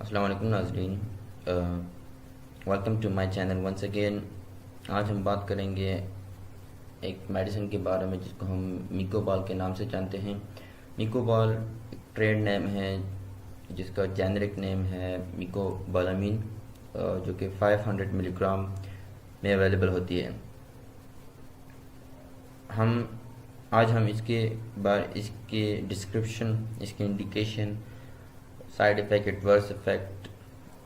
अस्सलाम वालेकुम नाज़रीन, welcome to my channel once again. आज हम बात करेंगे एक मेडिसिन के बारे में जिसको हम मिकोबाल के नाम से जानते हैं। मिकोबाल एक ट्रेड नेम है जिसका जेनेरिक नेम है मिकोबालामीन, जो कि 500 मिलीग्राम में अवेलेबल होती है। आज हम इसके डिस्क्रिप्शन, इसके indication, side effect, adverse effect,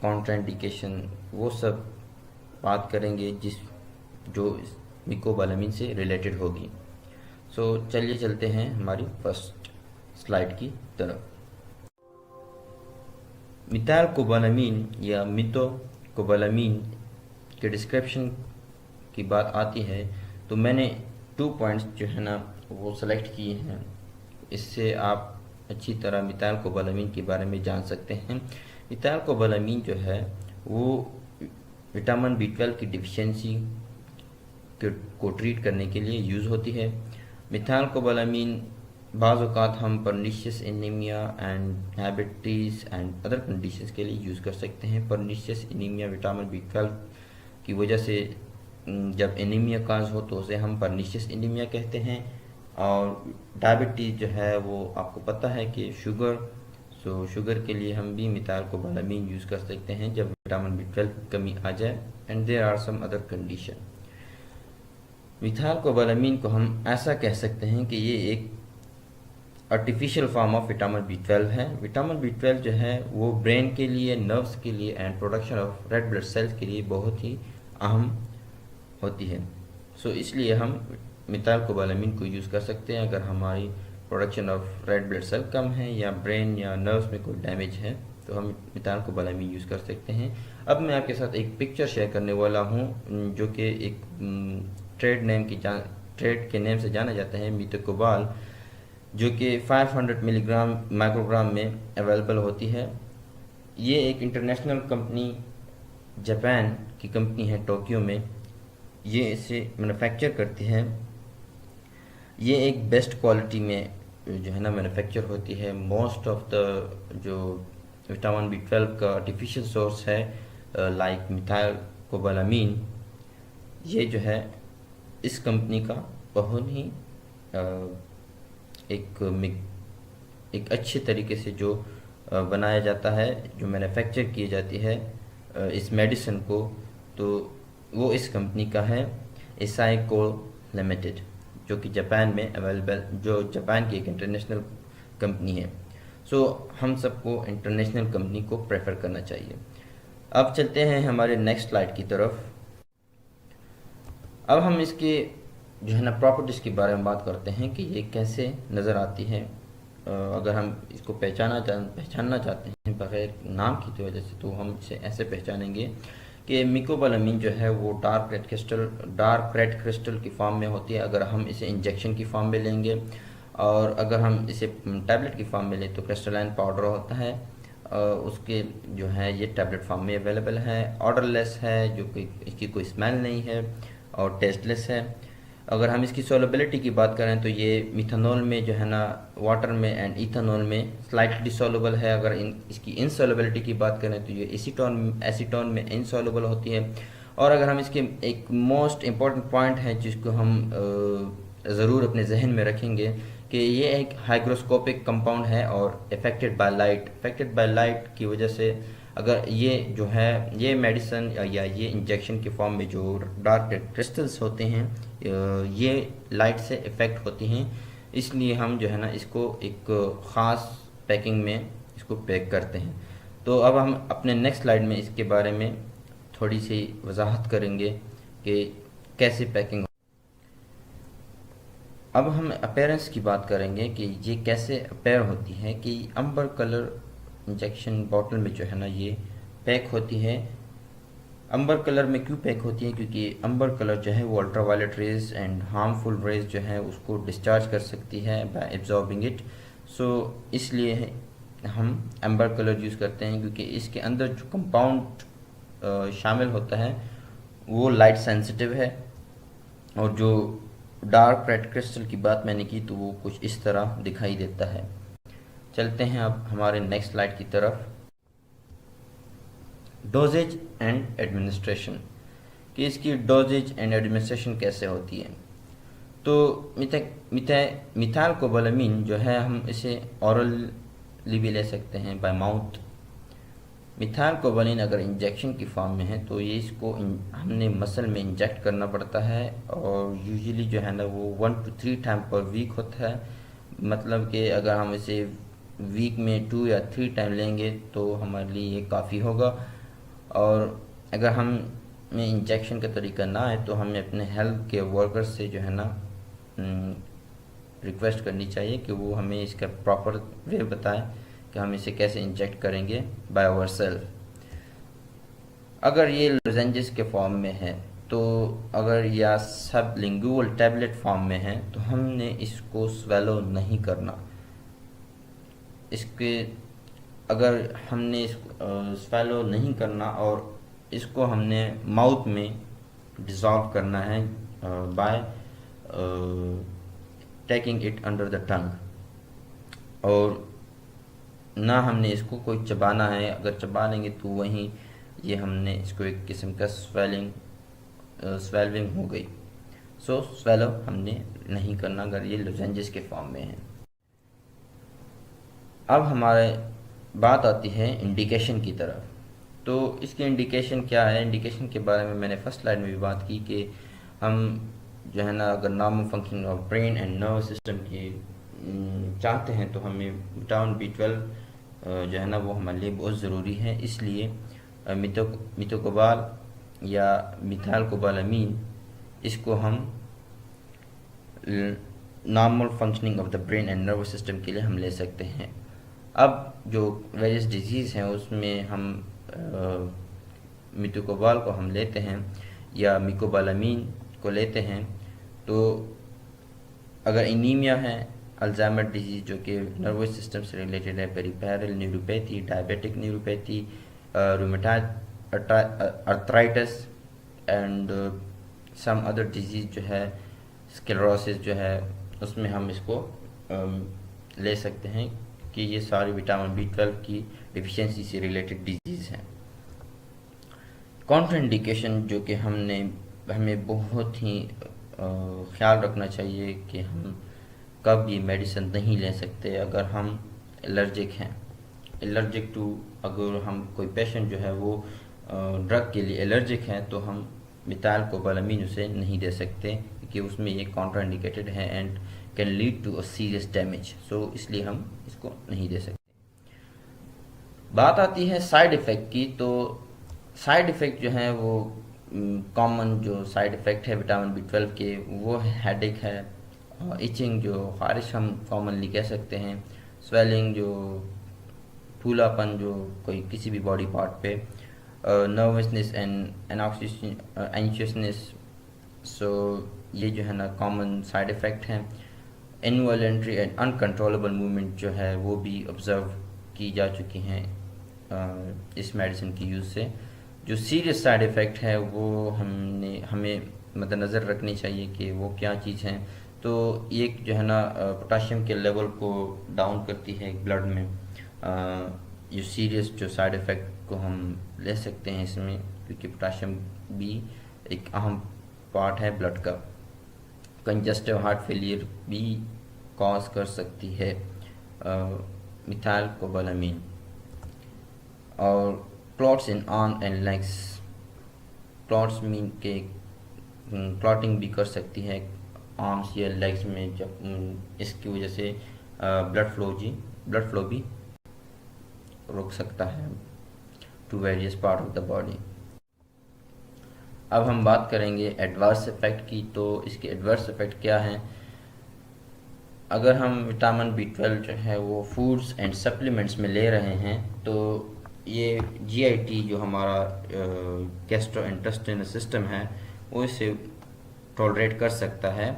contraindication, वो सब बात करेंगे जो मिकोबालामीन से रिलेटेड होगी। सो चलिए चलते हैं हमारी फर्स्ट स्लाइड की तरफ। मिथाइलकोबालामीन या मिथोकोबालामीन के डिस्क्रिप्शन की बात आती है तो मैंने 2 पॉइंट्स जो है ना वो सेलेक्ट किए हैं। इससे आप अच्छी तरह मिथाइलकोबालामीन के बारे में जान सकते हैं। मिथाइलकोबालामीन जो है वो विटामिन B12 की डिफिशियंसी को ट्रीट करने के लिए यूज़ होती है। मिथाइलकोबालामीन बाज़ औक़ात हम pernicious anaemia and diabetes and other conditions के लिए यूज़ कर सकते हैं। परनिशियस एनीमिया विटामिन B12 की वजह से जब एनीमिया काज हो तो उसे हम परनिशियस एनीमिया कहते हैं। और डायबिटीज़ जो है वो आपको पता है कि शुगर के लिए हम भी मिथाइलकोबालामीन यूज़ कर सकते हैं जब विटामिन B12 की कमी आ जाए। And there are some other condition. Methylcobalamin को हम ऐसा कह सकते हैं कि ये एक artificial form of vitamin B12 है। विटामिन B12 जो है वो ब्रेन के लिए, नर्व्स के लिए and production of red blood cells के लिए बहुत ही अहम होती है। सो इसलिए हम मिथाइलकोबालामीन को यूज़ कर सकते हैं अगर हमारी production of red blood cell कम है या ब्रेन या नर्व्स में कोई डैमेज है तो हम मिथाइलकोबालामीन यूज़ कर सकते हैं। अब मैं आपके साथ एक पिक्चर शेयर करने वाला हूँ जो कि एक ट्रेड के नेम से जाना जाता है, मिथोकोबाल, जो कि 500 मिलीग्राम माइक्रोग्राम में अवेलेबल होती है। ये एक इंटरनेशनल कंपनी, जापान की कंपनी है, टोक्यो में ये इसे मैन्युफैक्चर करती है। ये एक बेस्ट क्वालिटी में जो है ना मैन्युफैक्चर होती है। मोस्ट ऑफ द जो विटामिन B12 का आर्टिफिशियल सोर्स है लाइक मिथाइलकोबालामीन, ये जो है इस कंपनी का बहुत ही एक अच्छे तरीके से जो बनाया जाता है, जो मैन्युफैक्चर की जाती है इस मेडिसिन को, तो वो इस कंपनी का है, एसाई को लिमिटेड, जो कि जापान में अवेलेबल, जो जापान की एक इंटरनेशनल कंपनी है। सो हम सबको इंटरनेशनल कंपनी को प्रेफर करना चाहिए। अब चलते हैं हमारे नेक्स्ट स्लाइड की तरफ। अब हम इसके जो है ना प्रॉपर्टीज़ के बारे में बात करते हैं कि ये कैसे नज़र आती है। अगर हम इसको पहचानना चाहते हैं बग़ैर नाम की तो वजह से, तो हम इसे ऐसे पहचानेंगे कि मिकोबालामीन जो है वो डार्क रेड क्रिस्टल की फॉर्म में होती है अगर हम इसे इंजेक्शन की फॉर्म में लेंगे, और अगर हम इसे टैबलेट की फॉर्म में लें तो क्रिस्टलाइन पाउडर होता है। उसके जो है ये टैबलेट फॉर्म में अवेलेबल है। ऑर्डरलेस है, जो कि इसकी कोई स्मेल नहीं है और टेस्टलेस है। अगर हम इसकी सोलबिलिटी की बात करें तो ये मिथानॉल में जो है ना, वाटर में एंड इथानॉल में स्लाइटली डिसोलबल है। अगर इसकी इनसोलबिलिटी की बात करें तो ये एसीटोन में इनसोलबल होती है। और अगर हम इसके एक मोस्ट इम्पॉर्टेंट पॉइंट है जिसको हम ज़रूर अपने जहन में रखेंगे कि ये एक हाइग्रोस्कोपिक कंपाउंड है और अफेक्टेड बाय लाइट की वजह से अगर ये जो है ये मेडिसिन या ये इंजेक्शन के फॉर्म में जो डार्क क्रिस्टल्स होते हैं ये लाइट से इफ़ेक्ट होती हैं, इसलिए हम जो है ना इसको एक ख़ास पैकिंग में इसको पैक करते हैं। तो अब हम अपने नेक्स्ट स्लाइड में इसके बारे में थोड़ी सी वजाहत करेंगे कि कैसे पैकिंग। अब हम अपीयरेंस की बात करेंगे कि ये कैसे अपीयर होती है कि अंबर कलर इंजेक्शन बॉटल में जो है ना ये पैक होती है। अंबर कलर में क्यों पैक होती है? क्योंकि अंबर कलर जो है वो ultraviolet rays and harmful rays जो है उसको डिस्चार्ज कर सकती है बाय एब्जॉर्बिंग इट। सो इसलिए हम अंबर कलर यूज़ करते हैं, क्योंकि इसके अंदर जो कंपाउंड शामिल होता है वो लाइट सेंसिटिव है। और जो डार्क रेड क्रिस्टल की बात मैंने की तो वो कुछ इस तरह दिखाई देता है। चलते हैं अब हमारे नेक्स्ट स्लाइड की तरफ। डोजेज एंड एडमिनिस्ट्रेशन, कि इसकी डोजेज एंड एडमिनिस्ट्रेशन कैसे होती है। तो मिथाइल कोबालामीन जो है, हम इसे औरली भी ले सकते हैं, बाय माउथ। मिथाइल कोबालिन अगर इंजेक्शन की फॉर्म में है तो ये इसको हमने मसल में इंजेक्ट करना पड़ता है, और यूजुअली जो है ना वो 1 to 3 टाइम पर वीक होता है। मतलब कि अगर हम इसे वीक में 2 या 3 टाइम लेंगे तो हमारे लिए ये काफ़ी होगा। और अगर हम में इंजेक्शन का तरीका ना है तो हमें अपने हेल्थ के वर्कर्स से जो है ना रिक्वेस्ट करनी चाहिए कि वो हमें इसका प्रॉपर वे बताएं कि हम इसे कैसे इंजेक्ट करेंगे बाय आवर सेल्फ। अगर ये लोजेंजेस के फॉर्म में है तो, अगर या सब लिंगुअल टैबलेट फॉर्म में है तो हमने इसको स्वेलो नहीं करना। इसके अगर हमने इसको स्वेलो नहीं करना और इसको हमने माउथ में डिज़ोल्व करना है by taking it under the tongue. और ना हमने इसको कोई चबाना है, अगर चबा लेंगे तो वहीं ये हमने इसको एक किस्म का स्वेलविंग हो गई। सो स्वेलो हमने नहीं करना अगर ये लोजेंजेस के फॉर्म में है। अब हमारे बात आती है इंडिकेशन की तरफ। तो इसकी इंडिकेशन क्या है? इंडिकेशन के बारे में मैंने फर्स्ट स्लाइड में भी बात की कि हम जो है ना, अगर normal function of brain and nervous system की चाहते हैं तो हमें विटामिन B12 जो है ना वो हमारे लिए बहुत ज़रूरी है। इसलिए मिथोकोबाल या मिथाइल कोबालामीन, इसको हम normal functioning of the brain and nervous system के लिए हम ले सकते हैं। अब जो वेरियस डिजीज़ हैं उसमें हम मिथोकोबाल को हम लेते हैं या मिकोबालामीन को लेते हैं। तो अगर एनीमिया है, अल्जाइमर डिजीज़ जो कि नर्वस सिस्टम से रिलेटेड है, peripheral neuropathy, diabetic neuropathy, rheumatoid arthritis and some other disease जो है, स्क्लेरोसिस जो है, उसमें हम इसको ले सकते हैं कि ये सारी विटामिन B12 की डिफिशियंसी से रिलेटेड डिजीज़ हैं। कॉन्ट्राइंडिकेशन जो कि हमें बहुत ही ख्याल रखना चाहिए कि हम कब ये मेडिसिन नहीं ले सकते। अगर हम एलर्जिक हैं, एलर्जिक टू, अगर हम कोई पेशेंट जो है वो ड्रग के लिए एलर्जिक है तो हम मिथाइल कोबालामीन उसे नहीं दे सकते क्योंकि उसमें ये कॉन्ट्राइंडिकेटेड है and can lead to a serious damage. So इसलिए हम इसको नहीं दे सकते। बात आती है साइड इफ़ेक्ट की। तो साइड इफ़ेक्ट जो हैं वो कॉमन जो साइड इफ़ेक्ट है विटामिन B12 के, वो हेडेक है, इचिंग जो ख़ारिश हम कॉमनली कह सकते हैं, स्वेलिंग जो फूलापन जो कोई किसी भी बॉडी पार्ट पे, नर्वसनेस एंड एंशियसनेस। सो ये जो है ना कॉमन साइड इफ़ेक्ट हैं। इनवॉलेंट्री एंड अनकंट्रोलेबल मूवमेंट जो है वो भी ऑब्ज़र्व की जा चुकी हैं इस मेडिसिन की यूज़ से। जो सीरियस साइड इफ़ेक्ट है वो हमें मद्देनज़र रखनी चाहिए कि वो क्या चीज़ हैं। तो ये जो है ना पोटाशियम के लेवल को डाउन करती है ब्लड में। ये सीरियस जो साइड इफ़ेक्ट को हम ले सकते हैं इसमें, क्योंकि पोटाशियम भी एक अहम पार्ट है ब्लड का। कंजस्टिव हार्ट फेलियर भी कॉज कर सकती है मिथाइल कोबालामीन। और clots in arm and legs, clots mean के क्लॉटिंग भी कर सकती है आर्म्स या लेग्स में, जब इसकी वजह से ब्लड फ्लो भी रोक सकता है to various part of the body. अब हम बात करेंगे एडवर्स इफ़ेक्ट की। तो इसके एडवर्स इफ़ेक्ट क्या हैं? अगर हम विटामिन B12 जो है वो फूड्स एंड सप्लीमेंट्स में ले रहे हैं तो ये GIT जो हमारा गैस्ट्रोइंटेस्टाइनल सिस्टम है वो इसे टॉलरेट कर सकता है।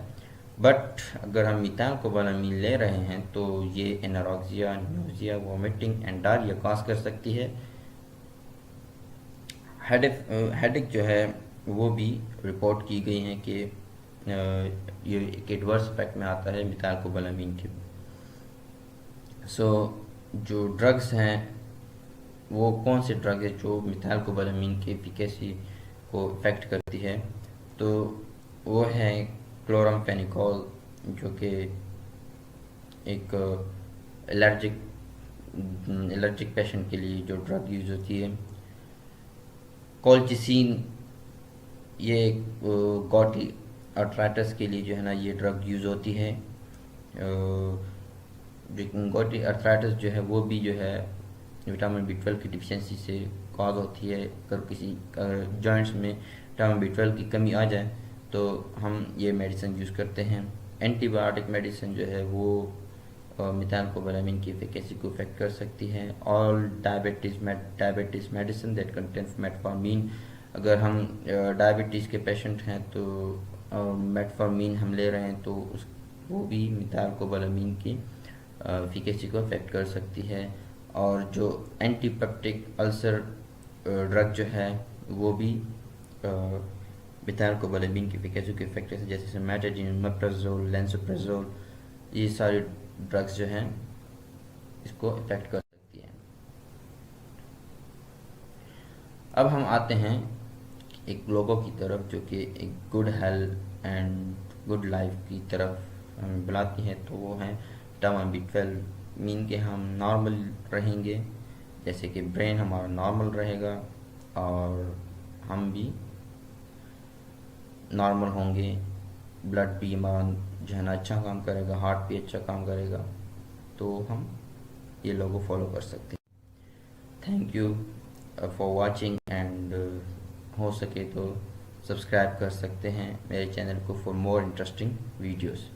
बट अगर हम मिथाइल कोबालामीन ले रहे हैं तो ये anorexia, nausea, vomiting and diarrhoea cause कर सकती है। हेडेक जो है वो भी रिपोर्ट की गई हैं कि ये एक एडवर्स इफेक्ट में आता है मिथाइल कोबालामीन के। सो जो ड्रग्स हैं वो कौन सी ड्रग है जो मिथाइलकोबालामीन की एफिकेसी को इफ़ेक्ट करती है। तो वो है क्लोरामफेनिकोल, जो कि एक एलर्जिक एलर्जिक पेशेंट के लिए जो ड्रग यूज़ होती है। कॉलचिसिन, ये गॉटी अर्थराइटिस के लिए जो है ना ये ड्रग यूज़ होती है। जो गॉटी अर्थराइटिस जो है वो भी जो है विटामिन B12 की डिफिशियंसी से कॉज होती है। अगर किसी जॉइंट्स में विटामिन B12 की कमी आ जाए तो हम ये मेडिसिन यूज़ करते हैं। एंटीबायोटिक मेडिसिन जो है वो मिथाइलकोबालामीन की एफिकेसी को इफेक्ट कर सकती है। All diabetes medicine that contains metformin, अगर हम डायबिटीज़ के पेशेंट हैं तो मेटफॉर्मिन हम ले रहे हैं तो उस वो भी मिथाइलकोबालामीन की एफिकेसी को इफेक्ट कर सकती है। और जो एंटीपेप्टिक अल्सर ड्रग जो है वो भी मिथाइलकोबालामीन की एफिकेसी को इफेक्ट करती है, जैसे मेटाडीन, मेप्राजोल, लेंसोप्राजोल, ये सारी ड्रग्स जो हैं इसको इफेक्ट कर सकती हैं। अब हम आते हैं एक लोगों की तरफ जो कि एक good health and good life की तरफ हमें बुलाती है। तो वो हैं विटामिन B12। मीन के हम नॉर्मल रहेंगे, जैसे कि ब्रेन हमारा नॉर्मल रहेगा और हम भी नॉर्मल होंगे। ब्लड भी हमारा जो है ना अच्छा काम करेगा, हार्ट भी अच्छा काम करेगा। तो हम ये लोगों फॉलो कर सकते हैं। Thank you for watching and हो सके तो सब्सक्राइब कर सकते हैं मेरे चैनल को फॉर मोर इंटरेस्टिंग वीडियोस।